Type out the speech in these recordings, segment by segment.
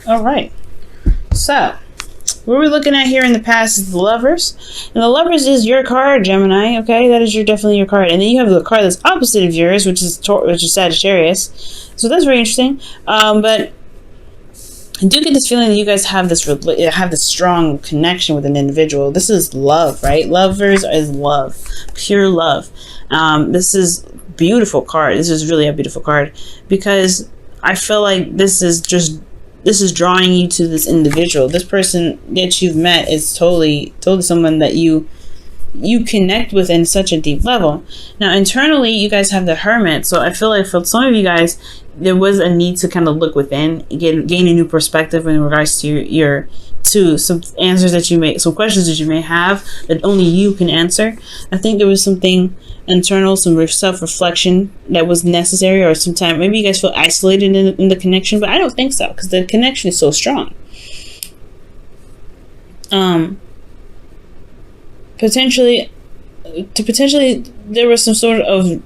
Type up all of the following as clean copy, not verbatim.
All right. So, what we're looking at here in the past is the Lovers. And the Lovers is your card, Gemini, okay? That is definitely your card. And then you have the card that's opposite of yours, which is Sagittarius. So that's very interesting. But I do get this feeling that you guys have this strong connection with an individual. This is love, right? Lovers is love. Pure love. This is beautiful card. This is really a beautiful card because I feel like this is drawing you to this individual. This person that you've met is totally someone that you connect with in such a deep level. Now, internally, you guys have the Hermit. So I feel like for some of you guys, there was a need to kind of look within, gain a new perspective in regards to some answers that you may, some questions that you may have that only you can answer. I think there was something internal, some self-reflection that was necessary, or sometimes maybe you guys feel isolated in the connection, but I don't think so because the connection is so strong. Potentially there was some sort of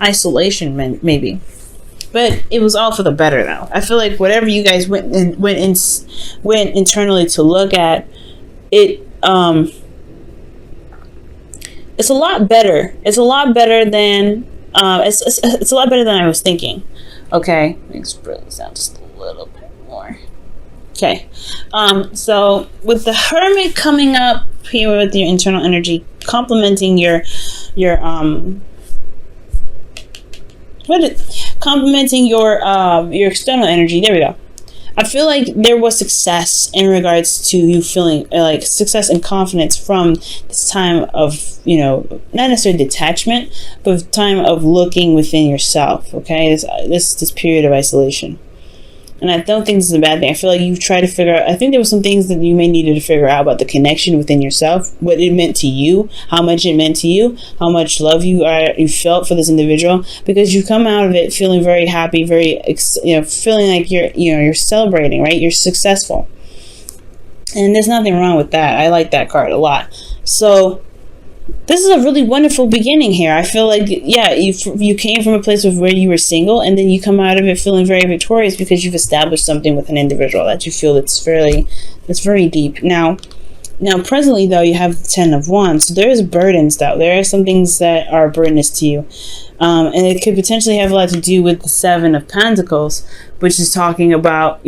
isolation, maybe, but it was all for the better. Though I feel like whatever you guys went internally to look at it, it's a lot better. It's a lot better than it's a lot better than I was thinking. Okay, let me spread this out just a little bit more. Okay, so with the Hermit coming up here with your internal energy, complementing your external energy. There we go. I feel like there was success in regards to you feeling like success and confidence from this time of, not necessarily detachment, but time of looking within yourself. Okay, this period of isolation. And I don't think this is a bad thing. I feel like you've tried to figure out, I think there were some things that you may needed to figure out about the connection within yourself, what it meant to you, how much it meant to you, how much love you felt for this individual, because you come out of it feeling very happy, very, feeling like you're celebrating, right? You're successful. And there's nothing wrong with that. I like that card a lot. So this is a really wonderful beginning here. I feel like, you came from a place of where you were single, and then you come out of it feeling very victorious because you've established something with an individual that you feel that's very deep. Now, presently, though, you have the 10 of Wands. So there is burdens, though. There are some things that are burdens to you. And it could potentially have a lot to do with the 7 of Pentacles, which is talking about,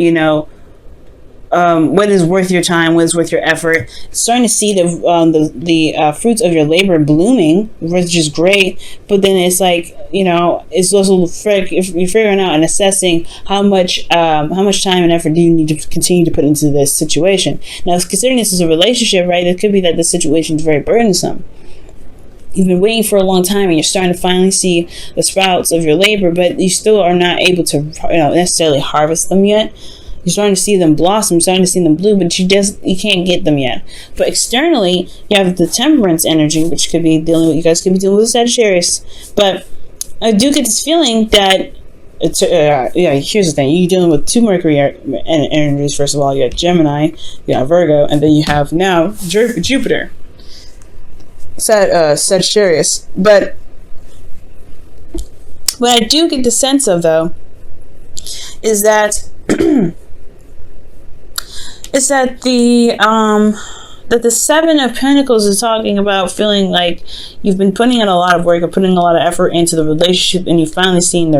what is worth your time, what is worth your effort. Starting to see the fruits of your labor blooming, which is great. But then it's like, it's also if you're figuring out and assessing how much time and effort do you need to continue to put into this situation. Now, considering this is a relationship, right? It could be that the situation is very burdensome. You've been waiting for a long time, and you're starting to finally see the sprouts of your labor, but you still are not able to, necessarily harvest them yet. You're starting to see them blossom, starting to see them bloom, but you can't get them yet. But externally, you have the Temperance energy, which could be you guys could be dealing with Sagittarius. But I do get this feeling that it's here's the thing: you're dealing with 2 Mercury energies. First of all, you got Gemini, you got Virgo, and then you have now Jupiter, Sagittarius. But what I do get the sense of, though, is that the 7 of Pentacles is talking about feeling like you've been putting in a lot of work or putting a lot of effort into the relationship, and you've finally seen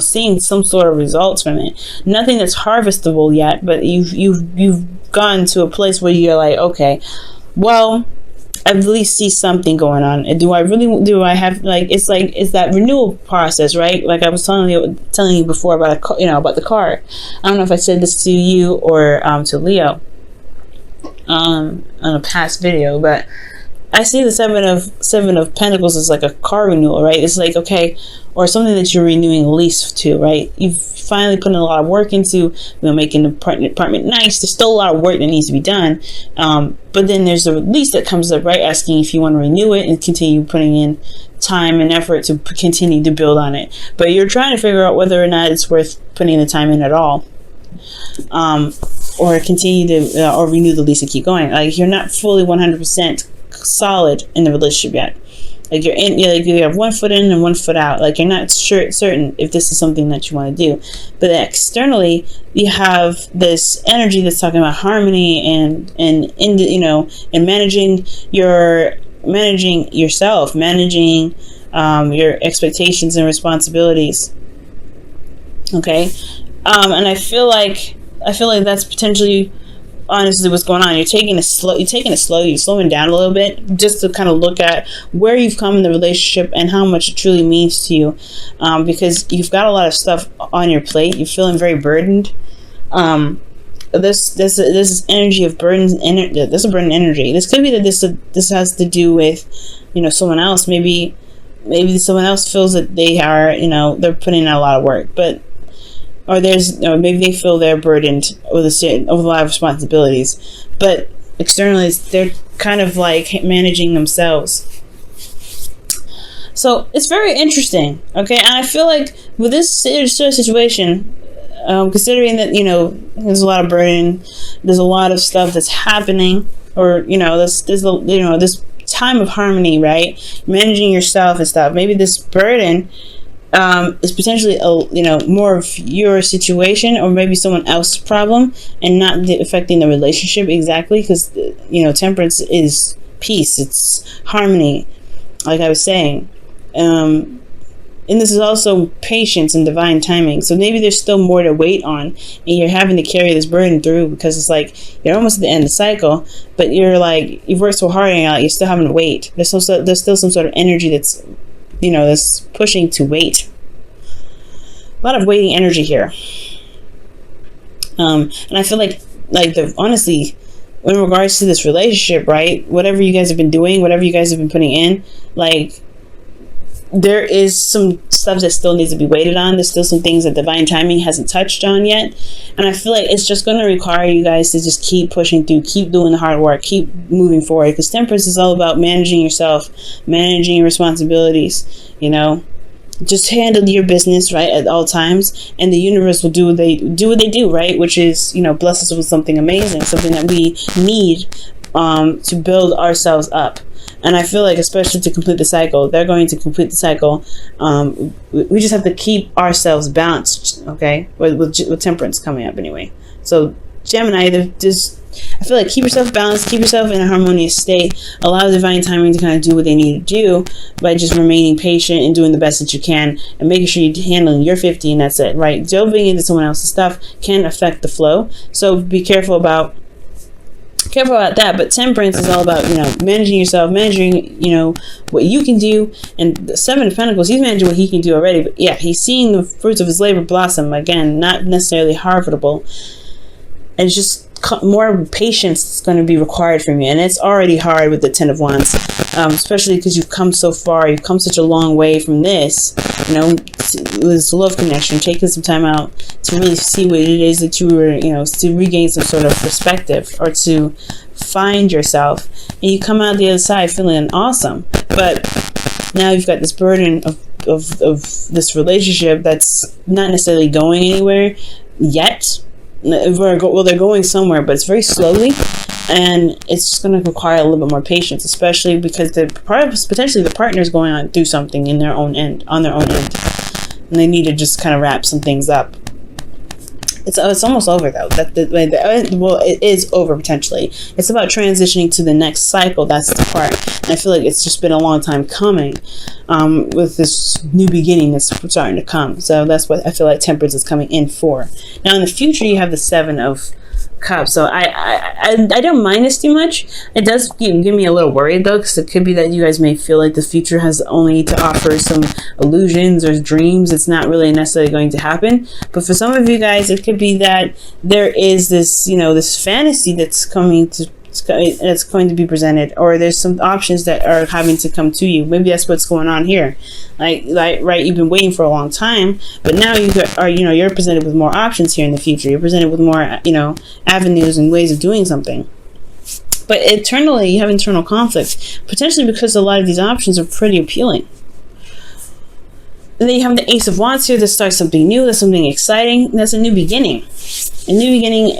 seeing some sort of results from it. Nothing that's harvestable yet, but you've gone to a place where you're like, okay, well, I at least see something going on. And do I have it's that renewal process, right? Like I was telling you before about about the card. I don't know if I said this to you or to Leo on a past video, but I see the 7 of Pentacles as like a car renewal, right? It's like, okay, or something that you're renewing a lease to, right? You've finally put in a lot of work into, making the apartment nice. There's still a lot of work that needs to be done. But then there's a lease that comes up, right? Asking if you want to renew it and continue putting in time and effort to continue to build on it. But you're trying to figure out whether or not it's worth putting the time in at all. Or continue to, or renew the lease and keep going. Like, you're not fully 100% solid in the relationship yet. Like like you have one foot in and one foot out. Like you're not certain if this is something that you want to do. But externally, you have this energy that's talking about harmony and managing yourself, managing your expectations and responsibilities. Okay, and I feel like that's potentially, honestly, what's going on. You're taking it slow. You're slowing down a little bit, just to kind of look at where you've come in the relationship and how much it truly means to you, because you've got a lot of stuff on your plate. You're feeling very burdened. This energy of burden. This is a burden energy. This could be that this has to do with, someone else. Maybe someone else feels that they are, they're putting in a lot of work, but. Or maybe they feel they're burdened with a lot of responsibilities, but externally they're kind of like managing themselves. So it's very interesting, okay? And I feel like with this sort of situation, considering that there's a lot of burden, there's a lot of stuff that's happening, or this time of harmony, right? Managing yourself and stuff. Maybe this burden. Is potentially more of your situation, or maybe someone else's problem, and not affecting the relationship exactly, because temperance is peace, it's harmony, like I was saying, and this is also patience and divine timing. So maybe there's still more to wait on, and you're having to carry this burden through, because it's like you're almost at the end of the cycle, but you've worked so hard and you're still having to wait. There's still some sort of energy that's this pushing to wait. A lot of waiting energy here. And I feel like honestly, in regards to this relationship, right? Whatever you guys have been doing, whatever you guys have been putting in, like, there is some stuff that still needs to be waited on. There's still some things that divine timing hasn't touched on yet. And I feel like it's just going to require you guys to just keep pushing through, keep doing the hard work, keep moving forward. Because temperance is all about managing yourself, managing your responsibilities, Just handle your business, right, at all times, and the universe will do what they do, right? Which is, bless us with something amazing, something that we need to build ourselves up. And I feel like, especially to complete the cycle, they're going to complete the cycle. We just have to keep ourselves balanced, okay? With temperance coming up anyway. So Gemini, I feel like keep yourself balanced, keep yourself in a harmonious state, allow divine timing to kind of do what they need to do by just remaining patient and doing the best that you can, and making sure you're handling your 50, and that's it, right? Delving into someone else's stuff can affect the flow, so be careful about that. But temperance is all about managing yourself, managing what you can do. And the Seven of Pentacles, he's managing what he can do already, but yeah, he's seeing the fruits of his labor blossom. Again, not necessarily harvestable, and it's just more patience is going to be required from you, and it's already hard with the Ten of Wands, especially because you've come so far, you've come such a long way from this, this love connection, taking some time out to really see what it is that you were, to regain some sort of perspective, or to find yourself, and you come out the other side feeling awesome. But now you've got this burden of this relationship that's not necessarily going anywhere yet. Well, they're going somewhere, but it's very slowly, and it's just going to require a little bit more patience, especially because potentially the partner is going on through something on their own end, and they need to just kind of wrap some things up. It's almost over though. It is over potentially. It's about transitioning to the next cycle. That's the part. And I feel like it's just been a long time coming, with this new beginning that's starting to come. So that's what I feel like temperance is coming in for. Now in the future, you have the Seven of Cups. So I don't mind this too much. It does give me a little worried though, because it could be that you guys may feel like the future has only to offer some illusions or dreams. It's not really necessarily going to happen. But for some of you guys, it could be that there is this, this fantasy that's going to be presented, or there's some options that are having to come to you. Maybe that's what's going on here. Like right, you've been waiting for a long time, but now you're presented with more options here in the future. You're presented with more, avenues and ways of doing something. But internally, you have internal conflict, potentially because a lot of these options are pretty appealing. And then you have the Ace of Wands here. That starts something new. That's something exciting. That's a new beginning. A new beginning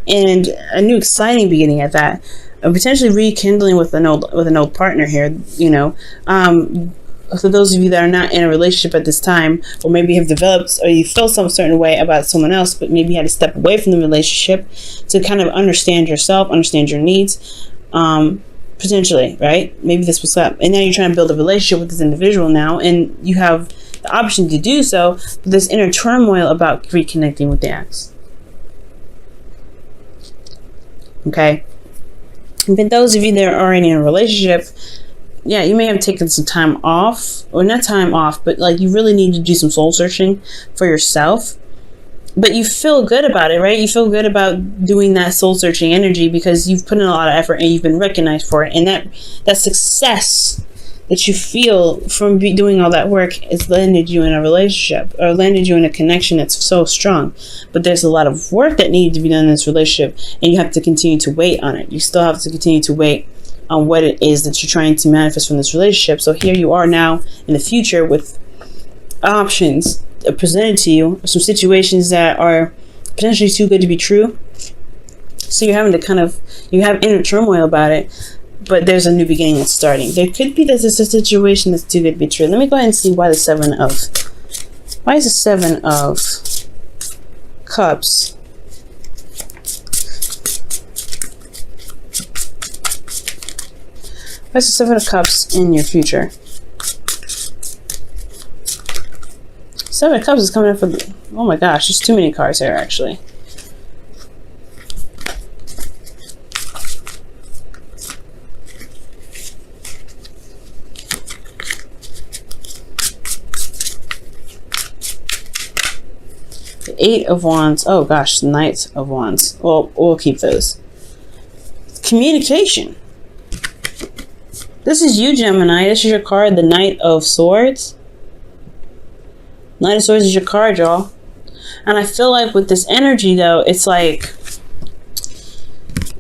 and a new exciting beginning at that. potentially rekindling with an old partner here, you know. For those of you that are not in a relationship at this time, or maybe have developed, or you feel some certain way about someone else, but maybe you had to step away from the relationship to kind of understand yourself, understand your needs, potentially, right? Maybe this was up, and now you're trying to build a relationship with this individual now, and you have the option to do so, but there's inner turmoil about reconnecting with the ex. Okay? And for those of you that are already in a relationship, yeah, you may have taken some time off, or not time off, but like you really need to do some soul searching for yourself. But you feel good about it, right? You feel good about doing that soul searching energy because you've put in a lot of effort and you've been recognized for it. And that success that you feel from doing all that work has landed you in a relationship, or landed you in a connection that's so strong. But there's a lot of work that needs to be done in this relationship, and you have to continue to wait on it. You still have to continue to wait on what it is that you're trying to manifest from this relationship. So here you are now in the future with options presented to you, some situations that are potentially too good to be true. So you're having to you have inner turmoil about it, but there's a new beginning that's starting. There could be that there's a situation that's too good to be true. Let me go ahead and see why is the Seven of Cups What's the Seven of Cups in your future? Seven of Cups is coming up for the... Oh my gosh, there's too many cards here, actually. The Eight of Wands. Oh gosh, the Knight of Wands. Well, we'll keep those. Communication. This is you, Gemini. This is your card, the Knight of Swords. Knight of Swords is your card, y'all. And I feel like with this energy, though, it's like...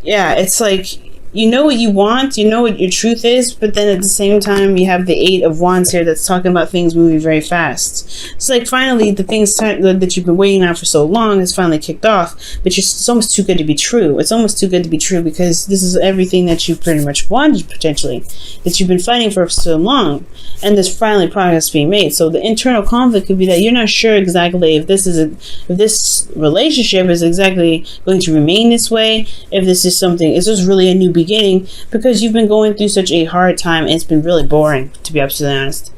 Yeah, it's like... You know what you want, you know what your truth is, but then at the same time, you have the Eight of Wands here that's talking about things moving very fast. It's like finally the things that you've been waiting on for so long has finally kicked off, but it's almost too good to be true. It's almost too good to be true because this is everything that you pretty much wanted, potentially, that you've been fighting for so long, and there's finally progress being made. So the internal conflict could be that you're not sure exactly if this relationship is exactly going to remain this way, if this is something, is this really a new beginning, because you've been going through such a hard time and it's been really boring, to be absolutely honest.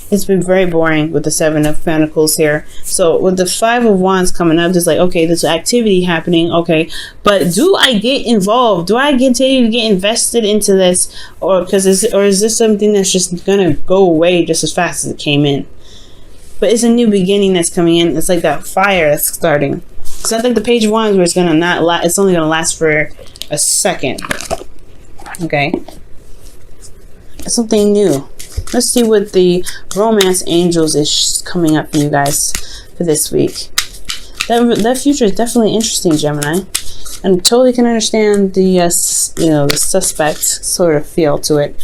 It's been very boring with the Seven of Pentacles here. So with the Five of Wands coming up, it's like, okay, there's activity happening, okay, but do I get involved? Do I continue to get invested into this, or is this something that's just gonna go away just as fast as it came in? But it's a new beginning that's coming in. It's like that fire that's starting. It's not like the Page of Wands where it's gonna not last. It's only gonna last for a second. Okay, something new. Let's see what the romance angels is coming up for you guys for this week. That future is definitely interesting, Gemini, and totally can understand the the suspect sort of feel to it.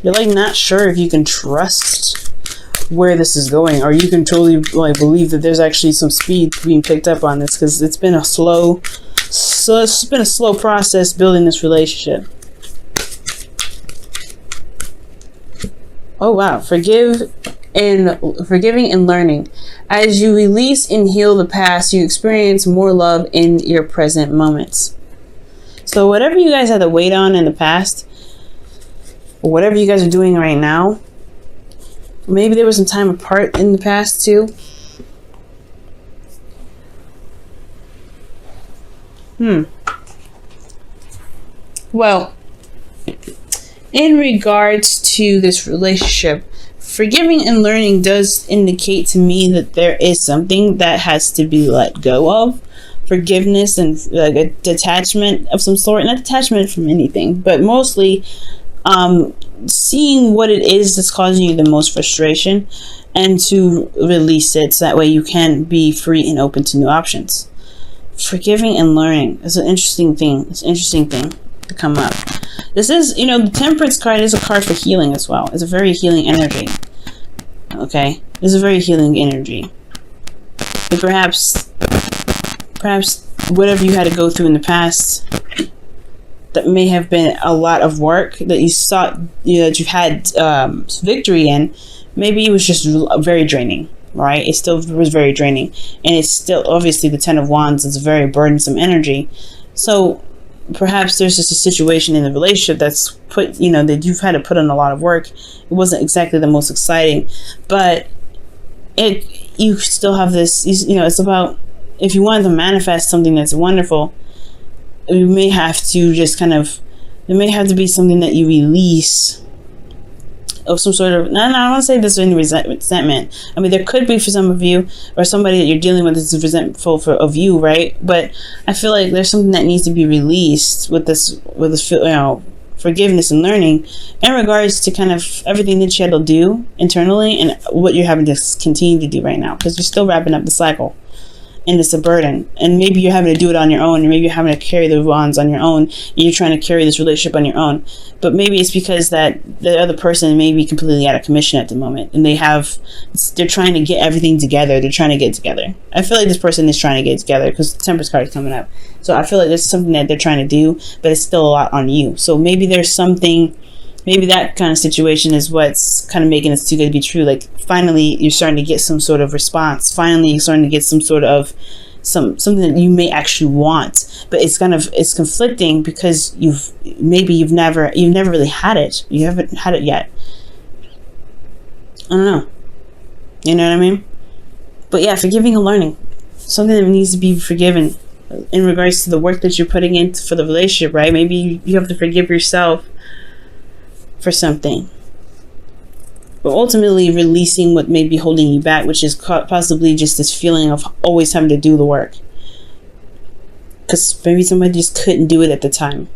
You're like not sure if you can trust where this is going, or you can totally like believe that there's actually some speed being picked up on this, because it's been a slow process building this relationship. Oh wow, forgiving and learning. As you release and heal the past, you experience more love in your present moments. So whatever you guys had to wait on in the past, or whatever you guys are doing right now, maybe there was some time apart in the past too. Well, in regards to this relationship, forgiving and learning does indicate to me that there is something that has to be let go of. Forgiveness and like a detachment of some sort. Not detachment from anything, but mostly seeing what it is that's causing you the most frustration and to release it so that way you can be free and open to new options. Forgiving and learning is an interesting thing. It's an interesting thing to come up. This is, the Temperance card is a card for healing as well. It's a very healing energy. Okay? It's a very healing energy. But perhaps whatever you had to go through in the past that may have been a lot of work that you sought, that you've had victory in, maybe it was just very draining, right? It still was very draining. And it's still, obviously, the Ten of Wands is a very burdensome energy. So perhaps there's just a situation in the relationship that's that you've had to put in a lot of work. It wasn't exactly the most exciting, but you still have this, it's about, if you wanted to manifest something that's wonderful, you may have to just there may have to be something that you release of some sort of, no, I don't want to say this in resentment. I mean, there could be for some of you, or somebody that you're dealing with is resentful of you, right? But I feel like there's something that needs to be released with this forgiveness and learning in regards to kind of everything that you had to do internally and what you're having to continue to do right now, because you're still wrapping up the cycle. And it's a burden, and maybe you're having to do it on your own, and maybe you're having to carry the wands on your own, and you're trying to carry this relationship on your own. But maybe it's because that the other person may be completely out of commission at the moment, and they're trying to get everything together. They're trying to get together. I feel like this person is trying to get together because the Temperance card is coming up. So I feel like there's something that they're trying to do, but it's still a lot on you. So maybe there's something. Maybe that kind of situation is what's kind of making it too good to be true. Like, finally, you're starting to get some sort of response. Finally, you're starting to get some sort of something that you may actually want, but it's conflicting because you've never really had it. You haven't had it yet. I don't know. You know what I mean? But yeah, forgiving and learning, something that needs to be forgiven in regards to the work that you're putting in for the relationship, right? Maybe you have to forgive yourself for something, but ultimately releasing what may be holding you back, which is possibly just this feeling of always having to do the work because maybe somebody just couldn't do it at the time.